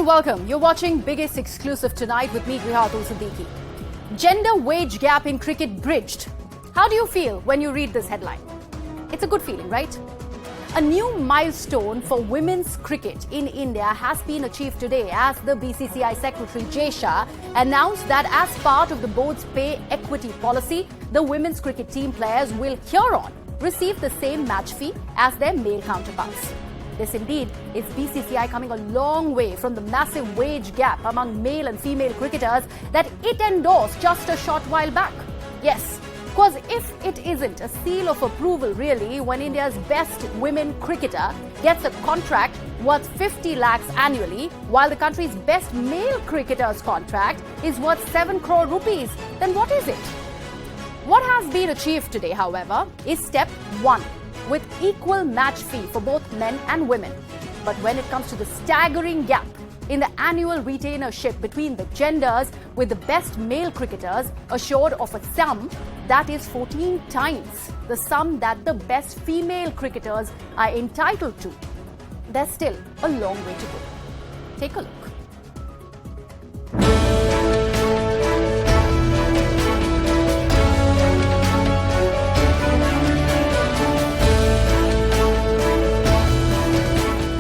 welcome. You're watching Biggest Exclusive tonight with me, Grihatul Siddiqui. Gender wage gap in cricket bridged. How do you feel when you read this headline? It's a good feeling, right? A new milestone for women's cricket in India has been achieved today as the BCCI Secretary Jay Shah announced that as part of the board's pay equity policy, the women's cricket team players will hereon receive the same match fee as their male counterparts. This indeed is BCCI coming a long way from the massive wage gap among male and female cricketers that it endorsed just a short while back. Yes, because if it isn't a seal of approval really when India's best women cricketer gets a contract worth 50 lakhs annually while the country's best male cricketer's contract is worth 7 crore rupees, then what is it? What has been achieved today, however, is step 1. With equal match fee for both men and women. But when it comes to the staggering gap in the annual retainership between the genders, with the best male cricketers assured of a sum that is 14 times the sum that the best female cricketers are entitled to, there's still a long way to go. Take a look.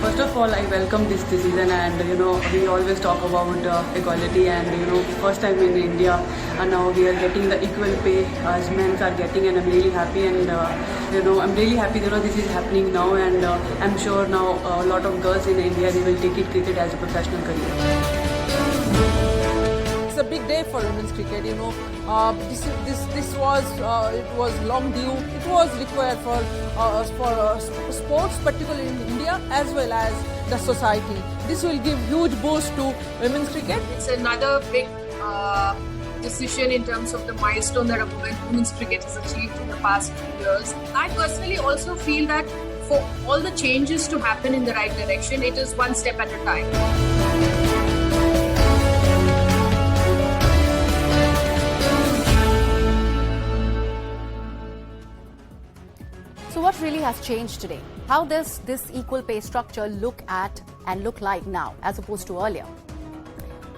First of all, I welcome this decision, and we always talk about equality, and first time in India, and now we are getting the equal pay as men are getting, and I'm really happy, and I'm really happy this is happening now, and I'm sure now a lot of girls in India, they will take cricket as a professional career. It's a big day for women's cricket. This was long due. It was required for sports, particularly in India as well as the society. This will give huge boost to women's cricket. It's another big decision in terms of the milestone that women's cricket has achieved in the past few years. I personally also feel that for all the changes to happen in the right direction, it is one step at a time. So what really has changed today? How does this equal pay structure look like now as opposed to earlier?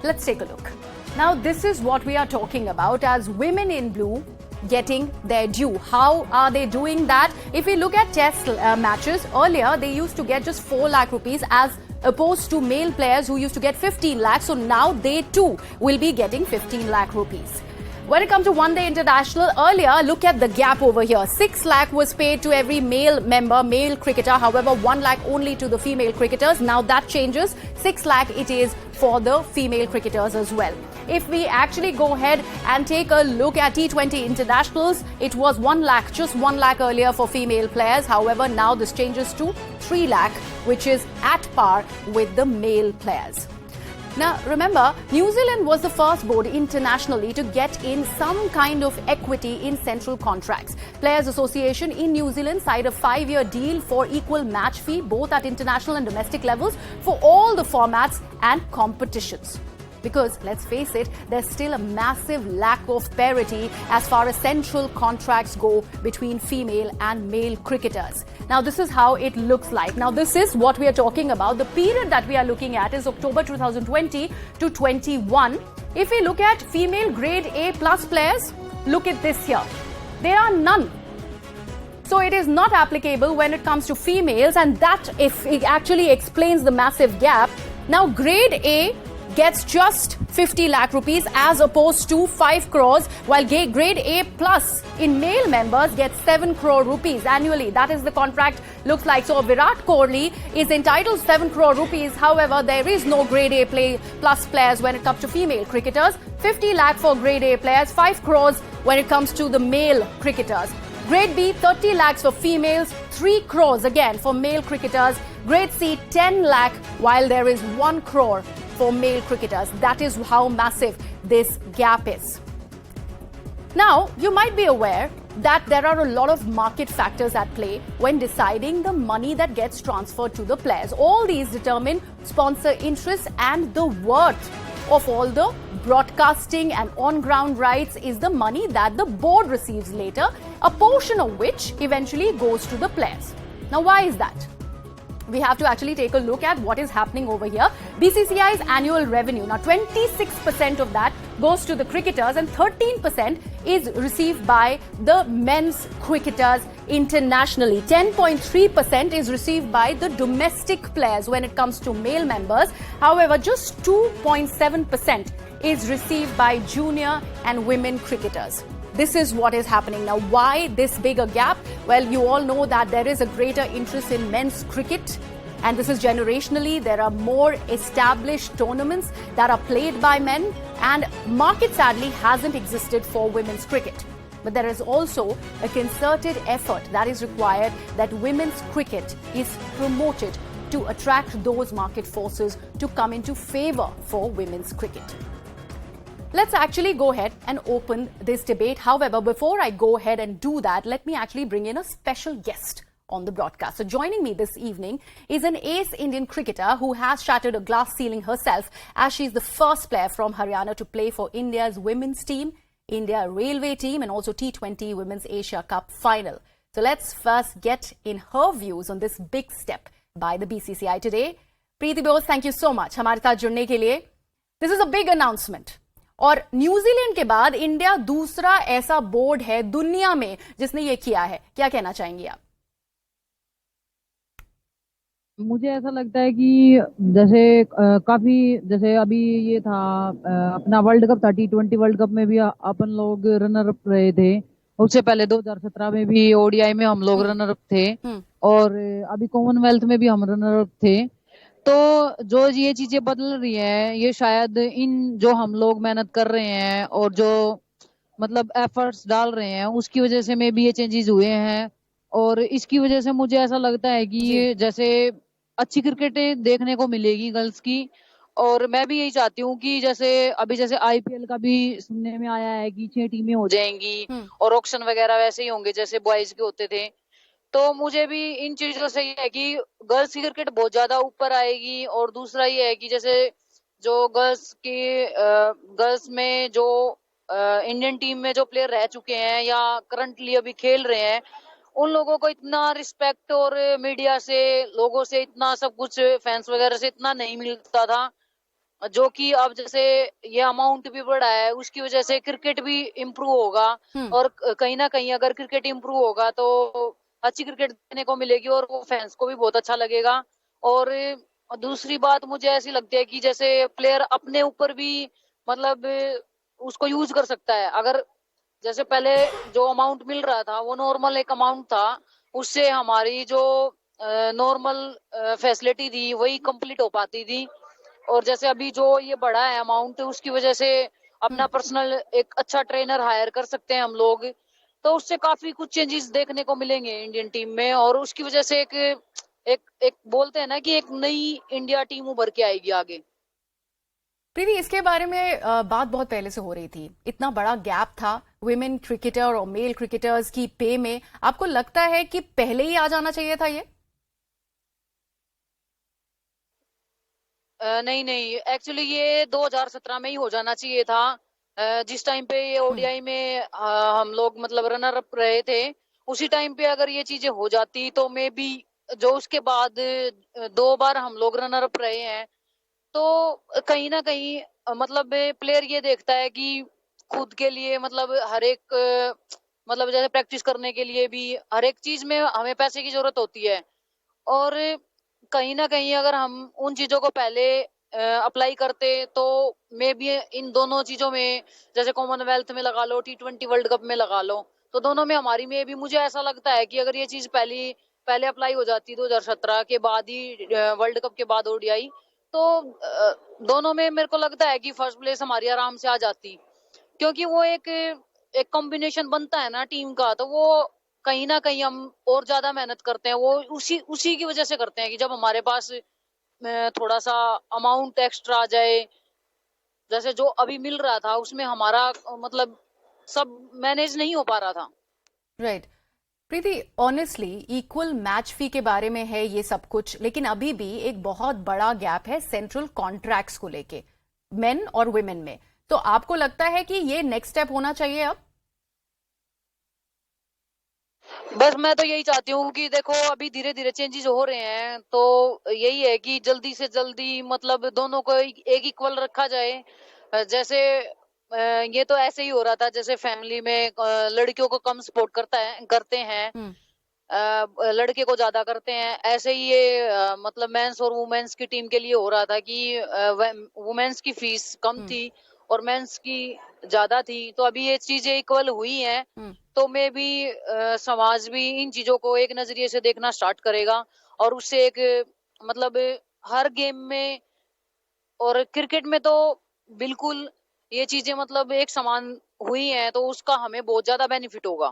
Let's take a look. Now this is what we are talking about as women in blue getting their due. How are they doing that? If we look at test matches, earlier they used to get just 4 lakh rupees as opposed to male players who used to get 15 lakhs. So now they too will be getting 15 lakh rupees. When it comes to one-day international, earlier, look at the gap over here. 6 lakh was paid to every male cricketer. However, 1 lakh only to the female cricketers. Now that changes. 6 lakh it is for the female cricketers as well. If we actually go ahead and take a look at T20 internationals, it was 1 lakh, just 1 lakh earlier for female players. However, now this changes to 3 lakh, which is at par with the male players. Now, remember, New Zealand was the first board internationally to get in some kind of equity in central contracts. Players Association in New Zealand signed a 5-year deal for equal match fee, both at international and domestic levels, for all the formats and competitions. Because, let's face it, there's still a massive lack of parity as far as central contracts go between female and male cricketers. Now, this is how it looks like. Now, this is what we are talking about. The period that we are looking at is October 2020 to 21. If we look at female grade A plus players, look at this here. There are none. So it is not applicable when it comes to females, and that if it actually explains the massive gap. Now, grade A gets just 50 lakh rupees as opposed to 5 crores, while grade A plus in male members gets 7 crore rupees annually. That is the contract looks like. So Virat Kohli is entitled to 7 crore rupees. However, there is no grade A plus players when it comes to female cricketers. 50 lakh for grade A players, 5 crores when it comes to the male cricketers. Grade B, 30 lakhs for females, 3 crores again for male cricketers. Grade C, 10 lakh, while there is 1 crore for male cricketers. That is how massive this gap is. Now, you might be aware that there are a lot of market factors at play when deciding the money that gets transferred to the players. All these determine sponsor interests, and the worth of all the broadcasting and on-ground rights is the money that the board receives later, a portion of which eventually goes to the players. Now, why is that? we have to actually take a look at what is happening over here. BCCI's annual revenue, now 26% of that goes to the cricketers and 13% is received by the men's cricketers internationally. 10.3% is received by the domestic players when it comes to male members. However, just 2.7% is received by junior and women cricketers. This is what is happening now. Why this bigger gap? Well, you all know that there is a greater interest in men's cricket, and this is generationally. There are more established tournaments that are played by men, and market sadly hasn't existed for women's cricket. But there is also a concerted effort that is required that women's cricket is promoted to attract those market forces to come into favor for women's cricket. Let's actually go ahead and open this debate. However, before I go ahead and do that, let me actually bring in a special guest on the broadcast. So joining me this evening is an ace Indian cricketer who has shattered a glass ceiling herself, as she's the first player from Haryana to play for India's women's team, India Railway team, and also T20 Women's Asia Cup final. So let's first get in her views on this big step by the BCCI today. Preeti Bose, thank you so much हमारे साथ जुड़ने के लिए. This is a big announcement. और New Zealand के बाद India दूसरा ऐसा बोर्ड है दुनिया में जिसने ये किया है. क्या कहना चाहेंगी आप? मुझे ऐसा लगता है कि जैसे काफी जैसे अभी ये था अपना वर्ल्ड कप था, T20 वर्ल्ड कप में भी अपन लोग रनर अप रहे थे. उससे पहले 2017 में भी ओडीआई में हम लोग रनर अप थे और अभी कॉमनवेल्थ में भी हम रनर अप थे. तो जो ये चीजें बदल रही हैं, ये शायद इन जो हम लोग मेहनत कर रहे हैं और जो मतलब एफर्ट्स डाल रहे हैं उसकी वजह से में भी ये चेंजेस हुए हैं. और इसकी वजह से मुझे ऐसा लगता है कि ये जैसे अच्छी क्रिकेट देखने को मिलेगी गर्ल्स की. और मैं भी यही चाहती हूँ कि जैसे आईपीएल का भी सुनने में आया है कि 6 टीमें हो जाएंगी और ऑक्शन वगैरह वैसे ही होंगे जैसे बॉयज के होते थे. तो मुझे भी इन चीजों से ये है कि गर्ल्स की क्रिकेट बहुत ज्यादा ऊपर आएगी. और दूसरा ये है कि जैसे जो गर्ल्स में जो इंडियन टीम में जो प्लेयर रह चुके हैं या करंटली अभी खेल रहे हैं, उन लोगों को इतना रिस्पेक्ट और मीडिया से लोगों से इतना सब कुछ फैंस वगैरह से इतना नहीं मिलता था, जो कि अब जैसे ये अमाउंट भी बढ़ा है उसकी वजह से क्रिकेट भी इम्प्रूव होगा. और कहीं ना कहीं अगर क्रिकेट इम्प्रूव होगा तो अच्छी क्रिकेट देखने को मिलेगी और वो फैंस को भी बहुत अच्छा लगेगा. और दूसरी बात मुझे ऐसी लगती है कि जैसे प्लेयर अपने ऊपर भी मतलब उसको यूज कर सकता है. अगर जैसे पहले जो अमाउंट मिल रहा था वो नॉर्मल एक अमाउंट था, उससे हमारी जो नॉर्मल फैसिलिटी थी वही कंप्लीट हो पाती थी. और जैसे अभी जो ये बढ़ा है अमाउंट, उसकी वजह से अपना पर्सनल एक अच्छा ट्रेनर हायर कर सकते हैं हम लोग. तो उससे काफी कुछ चेंजेस देखने को मिलेंगे इंडियन टीम में. और उसकी वजह से एक बोलते हैं ना कि एक नई इंडिया टीम उभर के आएगी आगे. प्रीति, इसके बारे में बात बहुत पहले से हो रही थी. इतना बड़ा गैप था विमेन क्रिकेटर और मेल क्रिकेटर्स की पे में. आपको लगता है कि पहले ही आ जाना चाहिए था ये? नहीं, एक्चुअली ये 2017 में ही हो जाना चाहिए था. जिस टाइम पे ये ओडीआई में हम लोग मतलब रनर अप रहे थे, उसी टाइम पे अगर ये चीजें हो जाती तो मे बी जो उसके बाद 2 बार हम लोग रनर अप रहे हैं, तो कहीं ना कहीं मतलब प्लेयर ये देखता है कि खुद के लिए मतलब हर एक मतलब जैसे प्रैक्टिस करने के लिए भी हर एक चीज में हमें पैसे की जरूरत होती है. और कहीं ना कहीं अगर हम उन चीजों को पहले अप्लाई करते तो मे बी इन दोनों चीजों में जैसे कॉमनवेल्थ में लगा लो, T20 वर्ल्ड कप में लगा लो, तो दोनों में हमारी में भी मुझे ऐसा लगता है कि अगर ये चीज पहले अप्लाई हो जाती 2017 के बाद ही वर्ल्ड कप के बाद ओडीआई, तो दोनों में मेरे को लगता है कि फर्स्ट प्लेस हमारी आराम से आ जाती. क्योंकि वो एक कॉम्बिनेशन बनता है ना टीम का, तो वो कहीं ना कहीं हम और ज्यादा मेहनत करते हैं. वो उसी की वजह से करते हैं कि जब हमारे पास थोड़ा सा अमाउंट एक्स्ट्रा आ जाए, जैसे जो अभी मिल रहा था उसमें हमारा मतलब सब मैनेज नहीं हो पा रहा था. राइट. प्रीति, ऑनेस्टली इक्वल मैच फी के बारे में है ये सब कुछ, लेकिन अभी भी एक बहुत बड़ा गैप है सेंट्रल कॉन्ट्रैक्ट्स को लेके मेन और वुमेन में. तो आपको लगता है कि ये नेक्स्ट स्टेप होना चाहिए अब? बस मैं तो यही चाहती हूँ कि देखो अभी धीरे धीरे चेंजेस हो रहे हैं, तो यही है कि जल्दी से जल्दी मतलब दोनों को एक इक्वल रखा जाए। जैसे ये तो ऐसे ही हो रहा था, जैसे फैमिली में लड़कियों को कम सपोर्ट करते हैं, लड़के को ज्यादा करते हैं। ऐसे ही ये मतलब मेंस और वुमेन्स की टीम के लिए हो रहा था कि वुमेन्स की फीस कम थी और मेंस की ज्यादा थी। तो अभी ये चीजें इक्वल हुई हैं, तो मे भी समाज भी इन चीजों को एक नजरिए से देखना स्टार्ट करेगा और उससे एक मतलब हर गेम में और क्रिकेट में तो बिल्कुल ये चीजें मतलब एक समान हुई हैं, तो उसका हमें बहुत ज्यादा बेनिफिट होगा।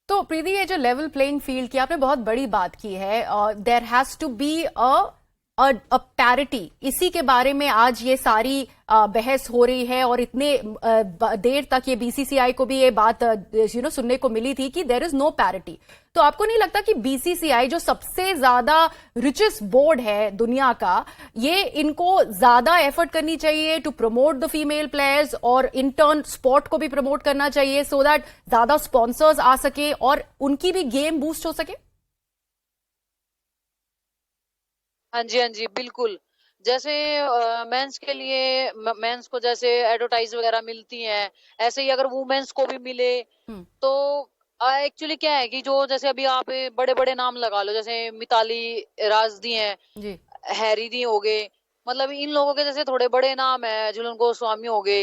तो प्रीति, ये जो लेवल प्लेइंग फील्ड की आपने बहुत बड़ी बात की है, there has to be a parity, इसी के बारे में आज ये सारी बहस हो रही है और इतने देर तक ये बीसीसीआई को भी ये बात सुनने को मिली थी कि देयर इज नो पैरिटी। तो आपको नहीं लगता कि बीसीसीआई जो सबसे ज्यादा रिचेस्ट बोर्ड है दुनिया का, ये इनको ज्यादा एफर्ट करनी चाहिए to promote the female players और इन टर्न स्पोर्ट को भी प्रमोट करना चाहिए सो दैट ज्यादा स्पॉन्सर्स आ सके और उनकी भी गेम बूस्ट हो सके? हाँ जी, हाँ जी, बिल्कुल। जैसे मेंस के लिए मेंस को जैसे एडवर्टाइज वगैरह मिलती हैं, ऐसे ही अगर वुमेन्स को भी मिले तो एक्चुअली क्या है कि जो जैसे अभी आप बड़े बड़े नाम लगा लो, जैसे मिताली राज दी हैं, हैरी दी हो गए, मतलब इन लोगों के जैसे थोड़े बड़े नाम है, झूलन गोस्वामी हो गए,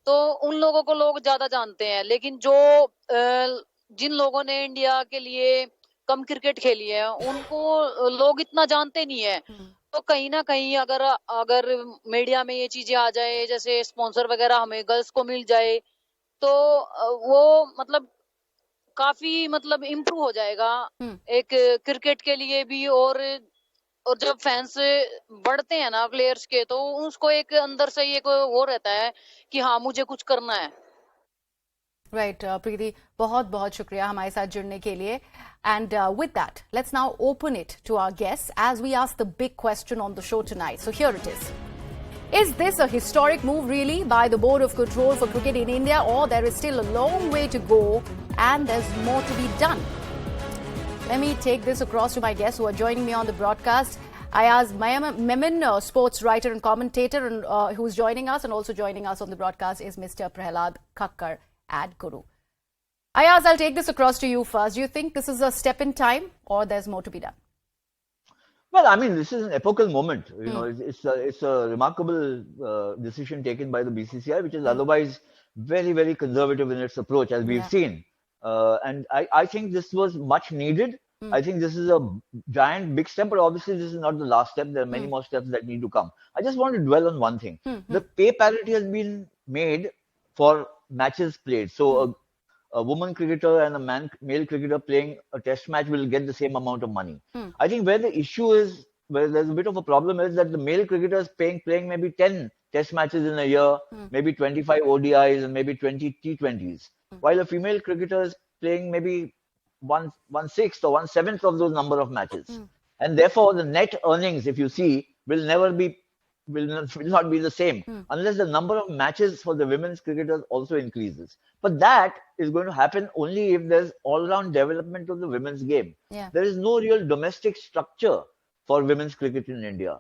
तो उन लोगों को लोग ज्यादा जानते हैं। लेकिन जो जिन लोगों ने इंडिया के लिए कम क्रिकेट खेली है उनको लोग इतना जानते नहीं है। तो कहीं ना कहीं अगर अगर मीडिया में ये चीजें आ जाए, जैसे स्पॉन्सर वगैरह हमें गर्ल्स को मिल जाए, तो वो मतलब काफी मतलब इम्प्रूव हो जाएगा एक क्रिकेट के लिए भी। और जब फैंस बढ़ते हैं ना प्लेयर्स के, तो उसको एक अंदर से एक वो रहता है कि हाँ मुझे कुछ करना है। राइट प्रीति, बहुत बहुत शुक्रिया हमारे साथ जुड़ने के लिए। And with that let's now open it to our guest as we ask the big question on the show tonight. So here it is. Is this a historic move really by the Board of Control for Cricket in India, or there is still a long way to go and there's more to be done? Let me take this across to my guests who are joining me on the broadcast. Ayaz Memon, sports writer and commentator, and who's joining us, and also joining us on the broadcast is Mr. Prahlad Khakkar at Guru. Ayaz, I'll take this across to you first. Do you think this is a step in time or there's more to be done? Well, I mean, this is an epochal moment. You know, it's a remarkable decision taken by the BCCI, which is otherwise very, very conservative in its approach, as we've seen. And I think this was much needed. I think this is a giant, big step, but obviously this is not the last step. There are many more steps that need to come. I just want to dwell on one thing. The pay parity has been made for matches played. So a woman cricketer and a male cricketer playing a test match will get the same amount of money. I think where the issue is, where there's a bit of a problem, is that the male cricketers playing maybe 10 test matches in a year, maybe 25 ODIs and maybe 20 T20s, while a female cricketer is playing maybe one-sixth or one-seventh of those number of matches. And therefore, the net earnings, if you see, will not be the same unless the number of matches for the women's cricketers also increases. But that is going to happen only if there's all-round development of the women's game. There is no real domestic structure for women's cricket in India.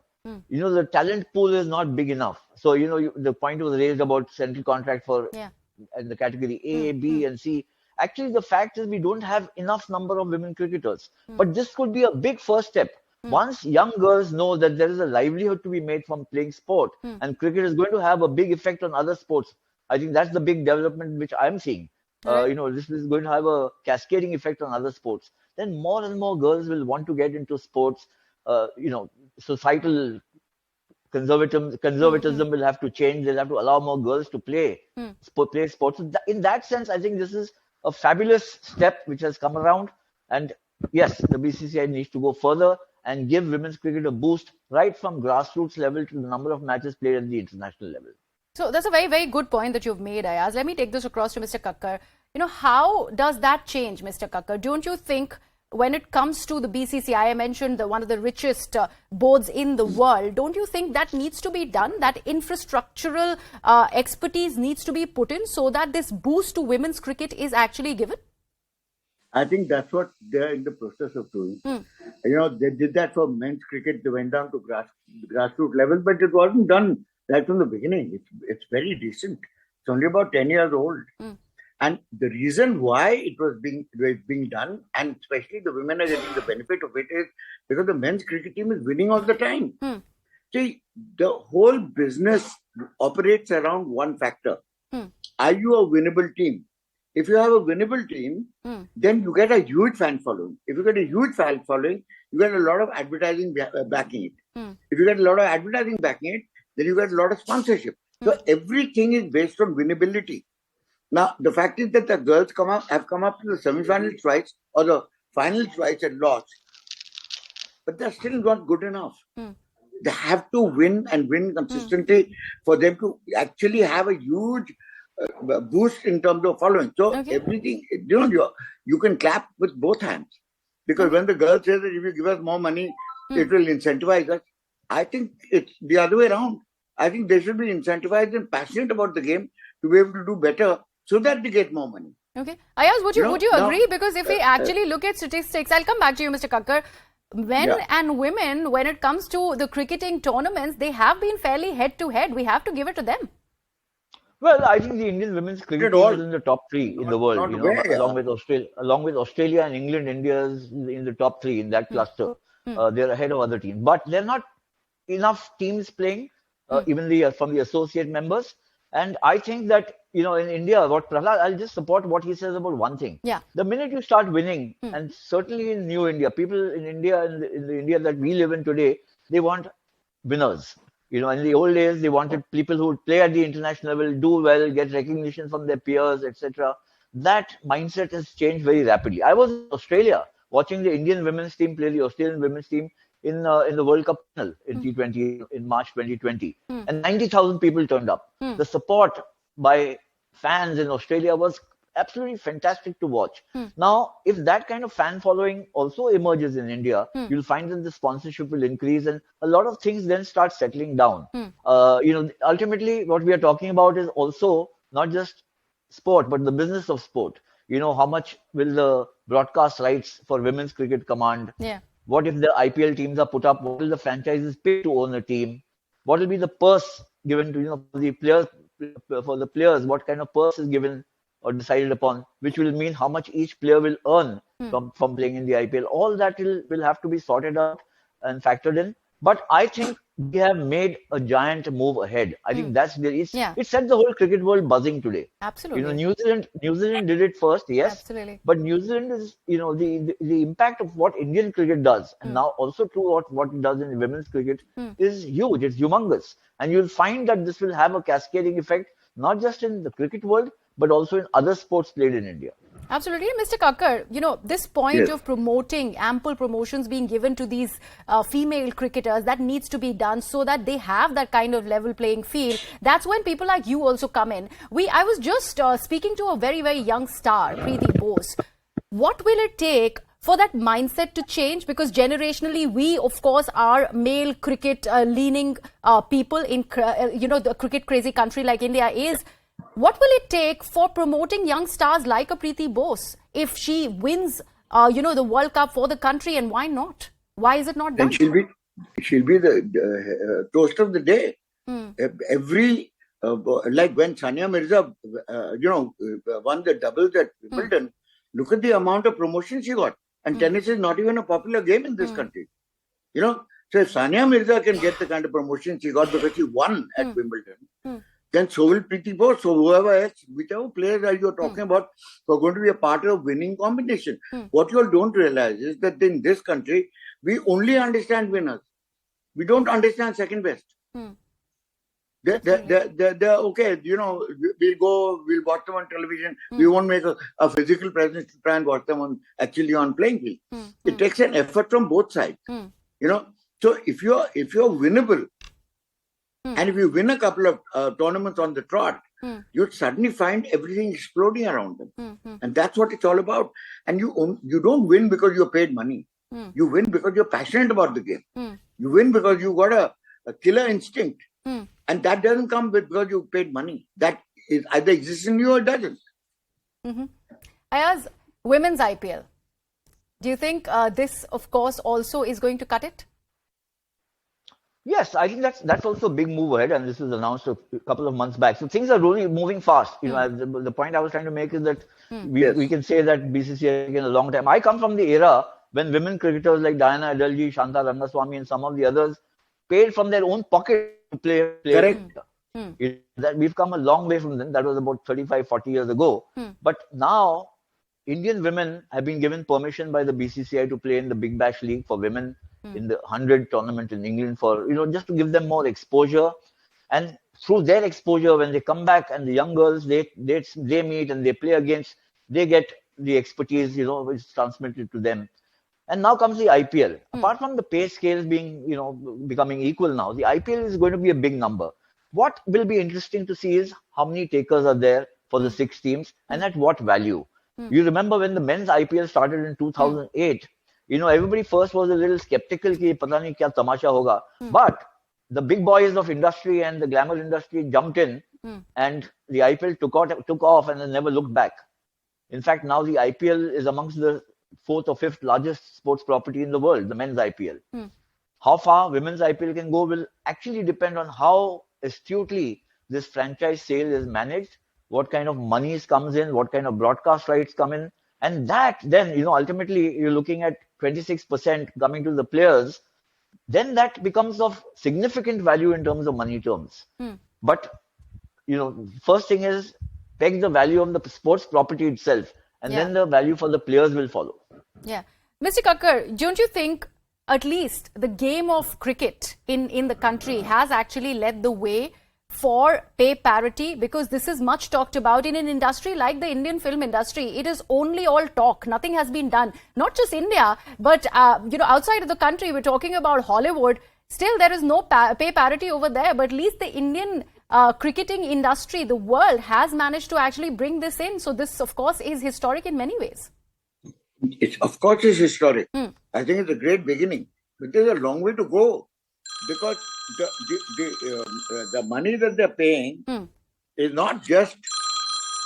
You know, the talent pool is not big enough. So, you know, the point was raised about central contract for in the category A, B, and C. Actually, the fact is we don't have enough number of women cricketers. But this could be a big first step. Once young girls know that there is a livelihood to be made from playing sport, and cricket is going to have a big effect on other sports, I think that's the big development which I'm seeing. You know, this is going to have a cascading effect on other sports. Then more and more girls will want to get into sports. You know, societal conservatism will have to change. They'll have to allow more girls to play sports. So in that sense, I think this is a fabulous step which has come around. And yes, the BCCI needs to go further and give women's cricket a boost right from grassroots level to the number of matches played at the international level. So that's a very, very good point that you've made, Ayaz. Let me take this across to Mr. Khakkar. You know, how does that change, Mr. Khakkar? Don't you think when it comes to the BCCI, I mentioned one of the richest boards in the world, don't you think that needs to be done? That infrastructural expertise needs to be put in so that this boost to women's cricket is actually given? I think that's what they're in the process of doing. They did that for men's cricket. They went down to grassroots level, but it wasn't done right from the beginning. It's very decent. It's only about 10 years old. And the reason why it was being done, and especially the women are getting the benefit of it, is because the men's cricket team is winning all the time. See, the whole business operates around one factor. Are you a winnable team? If you have a winnable team, then you get a huge fan following. If you get a huge fan following, you get a lot of advertising backing it. If you get a lot of advertising backing it, then you get a lot of sponsorship. So everything is based on winnability. Now, the fact is that the girls have come up to the semi-final twice or the final twice and lost, but they're still not good enough. They have to win and win consistently for them to actually have a huge boost in terms of following. So everything, you can clap with both hands, because when the girl says that if you give us more money, it will incentivize us. I think it's the other way around. I think they should be incentivized and passionate about the game to be able to do better, so that they get more money. Okay. Ayaz, would you agree? Because if we actually look at statistics, I'll come back to you, Mr. Kakkar. Men and women, when it comes to the cricketing tournaments, they have been fairly head-to-head. We have to give it to them. Well, I think the Indian women's cricket team is in the top three in the world, along with Australia and England. India is in the top three in that cluster. They're ahead of other teams, but they're not enough teams playing, even from the associate members. And I think that, in India, I'll just support what he says about one thing. Yeah. The minute you start winning, and certainly in New India, people in India, in the India that we live in today, they want winners. In the old days, they wanted people who would play at the international level, do well, get recognition from their peers, etc. That mindset has changed very rapidly. I was in Australia watching the Indian women's team play the Australian women's team in the World Cup final in T20 in March 2020. And 90,000 people turned up. The support by fans in Australia was absolutely fantastic to watch. Now, if that kind of fan following also emerges in India, you'll find that the sponsorship will increase and a lot of things then start settling down. Ultimately, what we are talking about is also not just sport, but the business of sport. How much will the broadcast rights for women's cricket command? Yeah. What if the IPL teams are put up? What will the franchises pay to own a team? What will be the purse given to the players? For the players, what kind of purse is given or decided upon, which will mean how much each player will earn from playing in the IPL. All that will have to be sorted out and factored in. But I think we have made a giant move ahead. I think it set the whole cricket world buzzing today. Absolutely. New Zealand did it first, yes. Absolutely. But New Zealand is, the impact of what Indian cricket does, and now also to what it does in women's cricket is huge. It's humongous. And you'll find that this will have a cascading effect, not just in the cricket world, but also in other sports played in India. Absolutely. Mr. Kakkar, this point of promoting, ample promotions being given to these female cricketers, that needs to be done so that they have that kind of level playing field. That's when people like you also come in. I was just speaking to a very, very young star, Preeti Bose. What will it take for that mindset to change? Because generationally, we, of course, are male cricket leaning people in, the cricket crazy country like India is. What will it take for promoting young stars like a Preeti Bose if she wins, the World Cup for the country, and why not? Why is it not done? And she'll be the toast of the day. Every like when Sania Mirza, won the doubles at Wimbledon. Look at the amount of promotion she got, and tennis is not even a popular game in this country. So if Sania Mirza can get the kind of promotion she got because she won at Wimbledon. Then so will Preeti Bose. So whoever else, whichever players are you talking about, who are going to be a part of a winning combination. What you all don't realize is that in this country, we only understand winners. We don't understand second best. They're okay. We'll watch them on television. We won't make a physical presence to try and watch them on playing field. It takes an effort from both sides. So if you're winnable, and if you win a couple of tournaments on the trot, you'd suddenly find everything exploding around them. And that's what it's all about. And you don't win because you're paid money. You win because you're passionate about the game. You win because you got a killer instinct. And that doesn't come because you paid money. That is either exists in you or it doesn't. Ayaz, women's IPL. Do you think this, of course, also is going to cut it? Yes, I think that's also a big move ahead, and this was announced a couple of months back. So things are really moving fast. The point I was trying to make is that we can say that BCCI in a long time. I come from the era when women cricketers like Diana Adalji, Shanta Rangaswamy, and some of the others paid from their own pocket to play. Correct. That we've come a long way from then. That was about 35, 40 years ago. But now Indian women have been given permission by the BCCI to play in the Big Bash League for women, in the 100 tournament in England, for just to give them more exposure. And through their exposure, when they come back and the young girls they meet and they play against, they get the expertise which is transmitted to them. And now comes the IPL. Apart from the pay scales being becoming equal now, the IPL is going to be a big number. What will be interesting to see is how many takers are there for the 6 teams and at what value. You remember when the men's IPL started in 2008, everybody first was a little skeptical ki pata nahi kya tamasha hoga. But the big boys of industry and the glamour industry jumped in and the IPL took off and then never looked back. In fact, now the IPL is amongst the 4th or 5th largest sports property in the world, the men's IPL. How far women's IPL can go will actually depend on how astutely this franchise sale is managed, what kind of monies comes in, what kind of broadcast rights come in. And that then, ultimately you're looking at 26% coming to the players. Then that becomes of significant value in terms of money terms. But, first thing is peg the value of the sports property itself. And then the value for the players will follow. Yeah. Mr. Kakkar, don't you think at least the game of cricket in the country has actually led the way for pay parity? Because this is much talked about in an industry like the Indian film industry. It is only all talk. Nothing has been done. Not just India, but outside of the country, we're talking about Hollywood. Still, there is no pay parity over there. But at least the Indian cricketing industry, the world, has managed to actually bring this in. So this, of course, is historic in many ways. Of course, it's historic. I think it's a great beginning. But there's a long way to go. Because the money that they're paying is not just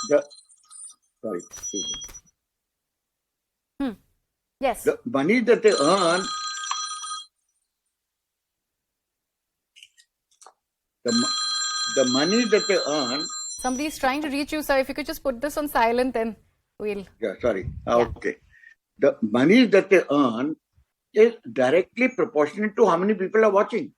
the... Sorry. Yes. The money that they earn... The money that they earn... Somebody is trying to reach you, sir. If you could just put this on silent, then we'll... Yeah, sorry. Okay. The money that they earn is directly proportionate to how many people are watching.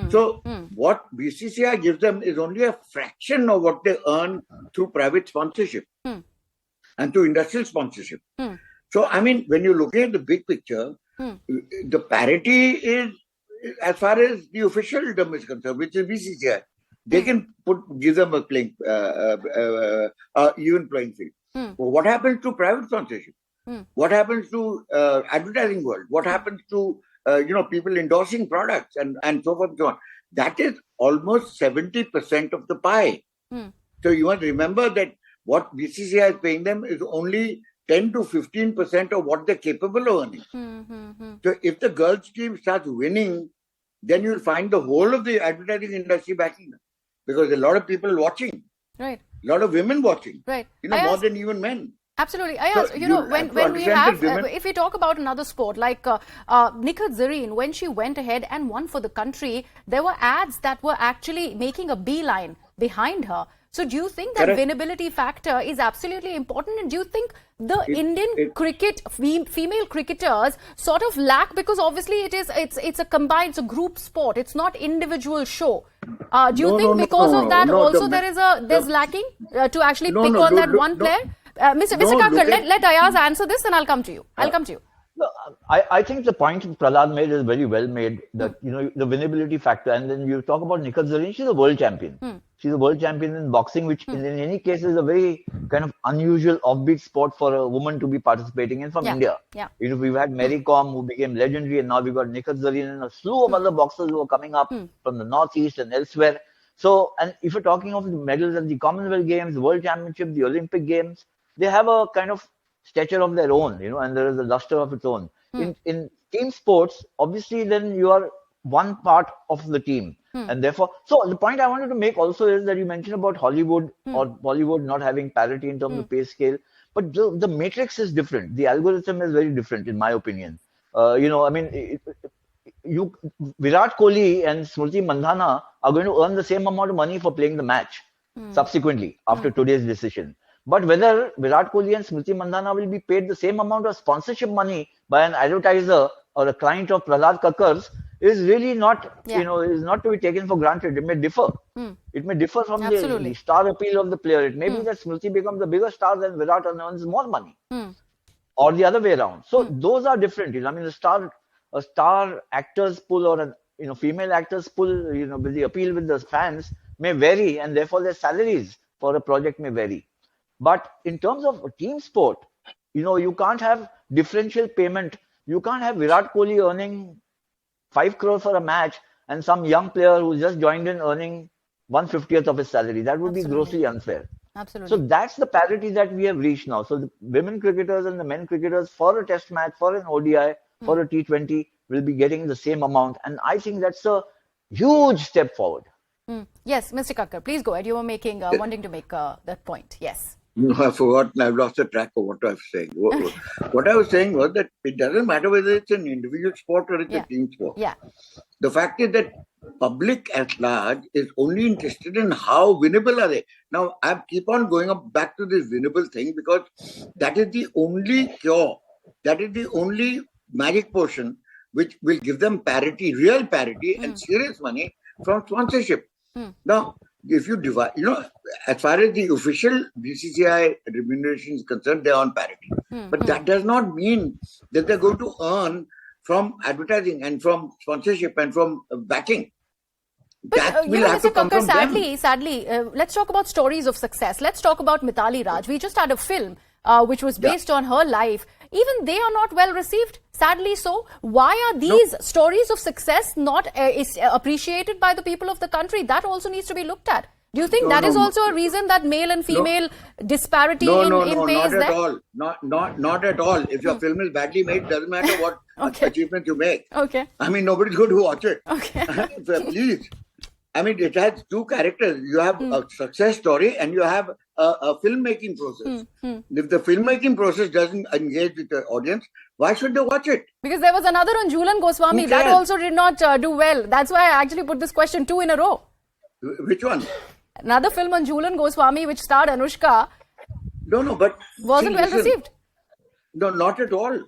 So what BCCI gives them is only a fraction of what they earn through private sponsorship and through industrial sponsorship. So, I mean, when you're looking at the big picture, the parity is, as far as the officialdom is concerned, which is BCCI, they can give them a playing, even playing field. Well, what happens to private sponsorship? What happens to advertising world? What happens to people endorsing products and so forth and so on? That is almost 70% of the pie. So you must remember that what BCCI is paying them is only 10 to 15% of what they're capable of earning. So if the girls team starts winning, then you'll find the whole of the advertising industry backing them. Because there are a lot of people watching. Right. A lot of women watching. Right. More than even men. Absolutely. I ask, when we have, if we talk about another sport like Nikhat Zareen, when she went ahead and won for the country, there were ads that were actually making a beeline behind her. So do you think that winnability factor is absolutely important? And do you think the Indian cricket, female cricketers sort of lack, because obviously it's a combined, it's a group sport, it's not individual show. Do you think because of that also there's lacking to actually pick on that one player? Mr. Kakkar, let Ayaz answer this and I'll come to you. No, I think the point Prahlad made is very well made, that the winnability factor. And then you talk about Nikhat Zareen, she's a world champion. She's a world champion in boxing, which in any case is a very kind of unusual offbeat sport for a woman to be participating in from India. We've had Mary Kom, who became legendary, and now we've got Nikhat Zareen and a slew of other boxers who are coming up from the northeast and elsewhere. So, and if you're talking of the medals at the Commonwealth Games, the World Championship, the Olympic Games, they have a kind of stature of their own, and there is a luster of its own. In team sports, obviously, then you are one part of the team. And therefore, so the point I wanted to make also is that you mentioned about Hollywood or Bollywood not having parity in terms of pay scale. but the matrix is different. The algorithm is very different, in my opinion. I mean, Virat Kohli and Smriti Mandhana are going to earn the same amount of money for playing the match subsequently after today's decision. But whether Virat Kohli and Smriti Mandhana will be paid the same amount of sponsorship money by an advertiser or a client of Prahlad Kakkar's is really not, is not to be taken for granted. It may differ. It may differ from the star appeal of the player. It may be that Smriti becomes a bigger star than Virat and earns more money, or the other way around. So those are different. I mean, a star actor's pull or a female actor's pull, with the appeal with the fans may vary, and therefore their salaries for a project may vary. But in terms of a team sport, you can't have differential payment. You can't have Virat Kohli earning 5 crore for a match and some young player who just joined in earning 1/50th of his salary. That would be grossly unfair. Absolutely. So that's the parity that we have reached now. So the women cricketers and the men cricketers for a test match, for an ODI, for a T20 will be getting the same amount. And I think that's a huge step forward. Yes, Mr. Kakkar, please go ahead. You were wanting to make that point. Yes. No, I've forgotten. I've lost the track of what I was saying. What I was saying was that it doesn't matter whether it's an individual sport or it's a team sport. Yeah. The fact is that public at large is only interested in how winnable are they. Now, I keep on going back to this winnable thing because that is the only cure. That is the only magic potion which will give them parity, real parity and serious money from sponsorship. Now, if you divide, as far as the official BCCI remuneration is concerned, they're on parity. But that does not mean that they're going to earn from advertising and from sponsorship and from backing. That will have to come from them. Sadly, let's talk about stories of success. Let's talk about Mithali Raj. We just had a film which was based on her life. Even they are not well received, sadly so. Why are these stories of success not appreciated by the people of the country? That also needs to be looked at. Do you think that is also a reason that male and female disparity in pay is there? Not at all. Not at all. If your film is badly made, doesn't matter what achievement you make. Okay. I mean, nobody's going to watch it. Okay. Please. I mean, it has two characters. You have a success story and you have a filmmaking process. If the filmmaking process doesn't engage with the audience, why should they watch it? Because there was another on Jhulan Goswami that also did not do well. That's why I actually put this question 2 in a row. Which one? Another film on Jhulan Goswami which starred Anushka. But wasn't well received. No, not at all.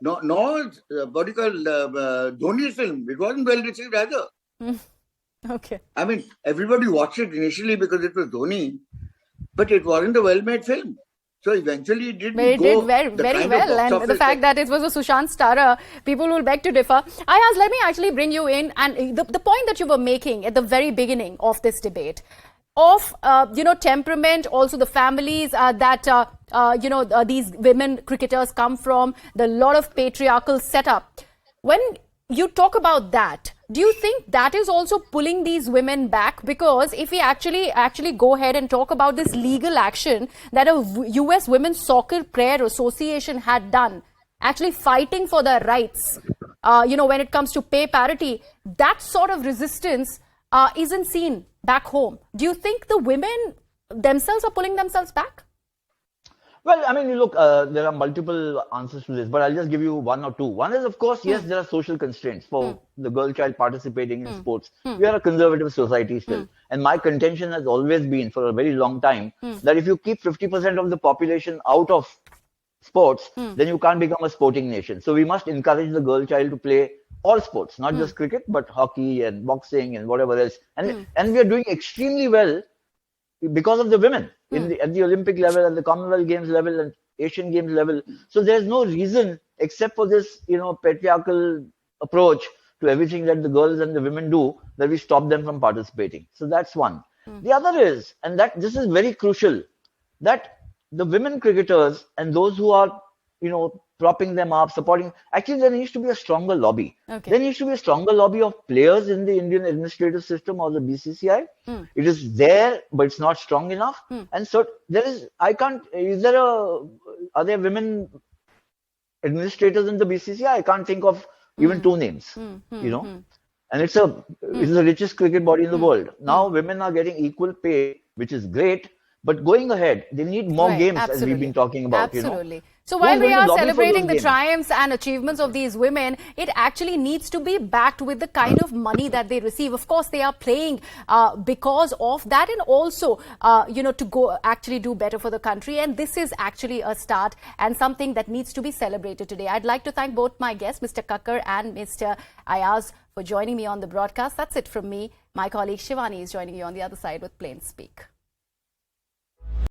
No, what do you call Dhoni's film? It wasn't well received either. Okay. I mean, everybody watched it initially because it was Dhoni, but it wasn't a well-made film. So eventually it didn't it did very well. And the fact that it was a Sushant starrer, people will beg to differ. Ayaz, let me actually bring you in. And the point that you were making at the very beginning of this debate of, temperament, also the families that, these women cricketers come from, the lot of patriarchal setup. When you talk about that, do you think that is also pulling these women back? Because if we actually go ahead and talk about this legal action that a US Women's Soccer Player Association had done, actually fighting for their rights, when it comes to pay parity, that sort of resistance isn't seen back home. Do you think the women themselves are pulling themselves back? Well, I mean, look, there are multiple answers to this, but I'll just give you one or two. One is, of course, yes, there are social constraints for the girl child participating in sports. We are a conservative society still. And my contention has always been for a very long time that if you keep 50% of the population out of sports, then you can't become a sporting nation. So we must encourage the girl child to play all sports, not just cricket, but hockey and boxing and whatever else. And we are doing extremely well because of the women at the Olympic level, at the Commonwealth Games level, and Asian Games level. So there's no reason except for this, patriarchal approach to everything that the girls and the women do that we stop them from participating. So that's one. The other is, and that this is very crucial, that the women cricketers and those who are, propping them up, supporting, actually there needs to be a stronger lobby. Okay. There needs to be a stronger lobby of players in the Indian administrative system or the BCCI. It is there, but it's not strong enough. And so are there women administrators in the BCCI? I can't think of even 2 names, And it's the richest cricket body in the world. Now women are getting equal pay, which is great, But going ahead, they need more Right, games, as absolutely. we've been talking about. Absolutely. So Who's while we going to are lobby for celebrating those the games? triumphs and achievements of these women, it actually needs to be backed with the kind of money that they receive. Of course, they are playing because of that, and also, to go actually do better for the country. And this is actually a start and something that needs to be celebrated today. I'd like to thank both my guests, Mr. Kakkar and Mr. Ayaz, for joining me on the broadcast. That's it from me. My colleague Shivani is joining you on the other side with Plain Speak.